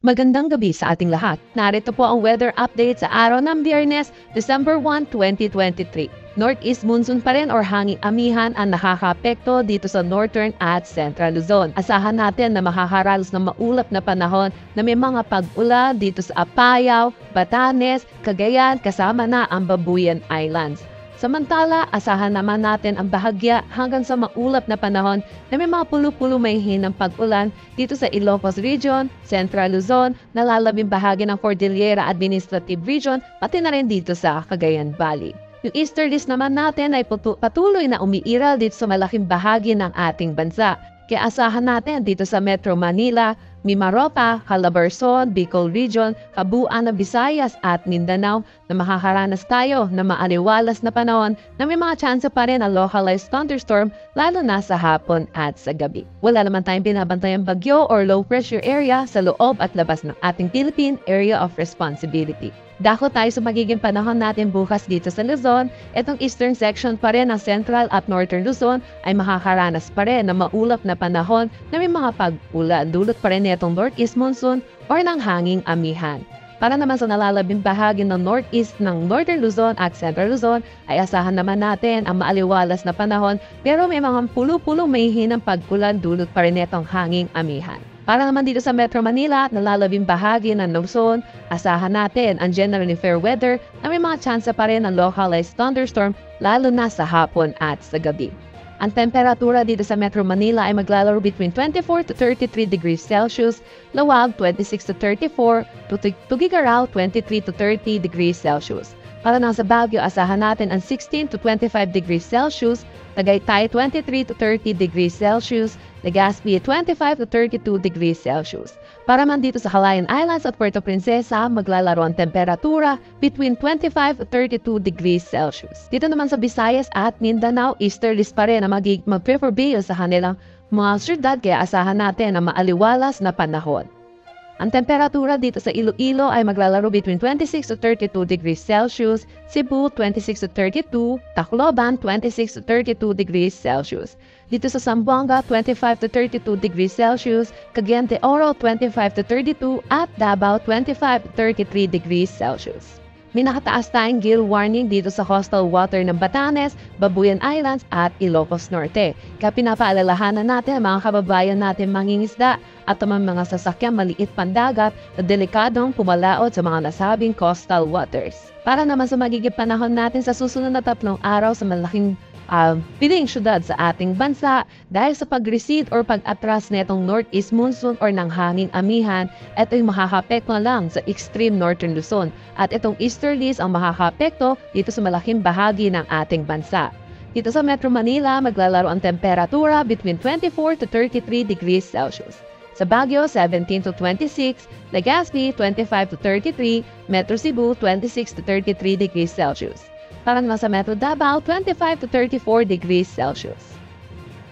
Magandang gabi sa ating lahat. Narito po ang weather update sa araw ng Biyernes, December 1, 2023. Northeast monsoon pa rin or hanging amihan ang nakakaapekto dito sa Northern at Central Luzon. Asahan natin na makakaralos ng maulap na panahon na may mga pag-ulan dito sa Apayao, Batanes, Cagayan kasama na ang Babuyan Islands. Samantala, asahan naman natin ang bahagya hanggang sa maulap na panahon na may mga pulo-pulo may hinang pag-ulan dito sa Ilocos Region, Central Luzon, nalalabing bahagi ng Cordillera Administrative Region, pati na rin dito sa Cagayan Valley. Yung easterlies naman natin ay patuloy na umiiral dito sa malaking bahagi ng ating bansa. Kaya asahan natin dito sa Metro Manila, Mimaropa, Calabarzon, Bicol Region, kabuuan ng Visayas at Mindanao na makakaranas tayo ng maaliwalas na panahon na may mga tsansa pa rin ang localized thunderstorm lalo na sa hapon at sa gabi. Wala naman tayong binabantayang bagyo or low pressure area sa loob at labas ng ating Philippine Area of Responsibility. Dako tayo sa magiging panahon natin bukas dito sa Luzon. Itong eastern section pa rin ng Central at Northern Luzon ay makakaranas pa rin ng maulap na panahon na may mga pag-ulan. Dulot pa rin itong northeast monsoon or ng hanging amihan. Para naman sa nalalabing bahagi ng northeast ng Northern Luzon at Central Luzon ay asahan naman natin ang maaliwalas na panahon pero may mga pulo-pulo may hinang pag-ulan dulot pa rin itong hanging amihan. Para naman dito sa Metro Manila, nalalabing bahagi ng Luzon, asahan natin ang generally fair weather na may mga tsansa pa rin ng localized thunderstorm lalo na sa hapon at sa gabi. Ang temperatura dito sa Metro Manila ay maglalaro between 24 to 33 degrees Celsius, Lawag 26 to 34, Tugigaraw 23 to 30 degrees Celsius. Para na sa Baguio, asahan natin ang 16 to 25 degrees Celsius, Tagaytay 23 to 30 degrees Celsius, Legazpi 25 to 32 degrees Celsius. Para man dito sa Halayan Islands at Puerto Princesa, maglalaro ang temperatura between 25 to 32 degrees Celsius. Dito naman sa Visayas at Mindanao, easterlies pa rin ang mag-prevail sa kanilang mga syudad kaya asahan natin ang maaliwalas na panahon. Ang temperatura dito sa Iloilo ay maglalaro between 26 to 32 degrees Celsius, Cebu 26 to 32, Tacloban 26 to 32 degrees Celsius. Dito sa Zamboanga 25 to 32 degrees Celsius, Cagayan de Oro 25 to 32 at Davao 25 to 33 degrees Celsius. May nakataas tayong gale warning dito sa coastal water ng Batanes, Babuyan Islands at Ilocos Norte. Kaya pinapaalalahanan natin ang mga kababayan natin mangingisda at ang mga sasakyang maliit pandagat na delikadong pumalaot sa mga nasabing coastal waters. Para naman sa magiging panahon natin sa susunod na 3 araw sa malaking piling syudad sa ating bansa dahil sa pag-recede or pag-atras netong northeast monsoon or ng hanging amihan, ito yung makakapekto lang sa extreme northern Luzon at itong easterlies ang makakapekto dito sa malaking bahagi ng ating bansa. Dito sa Metro Manila, maglalaro ang temperatura between 24 to 33 degrees Celsius. Sa Baguio, 17 to 26, Legazpi, 25 to 33, Metro Cebu, 26 to 33 degrees Celsius. Para naman sa Metro Davao, 25 to 34 degrees Celsius.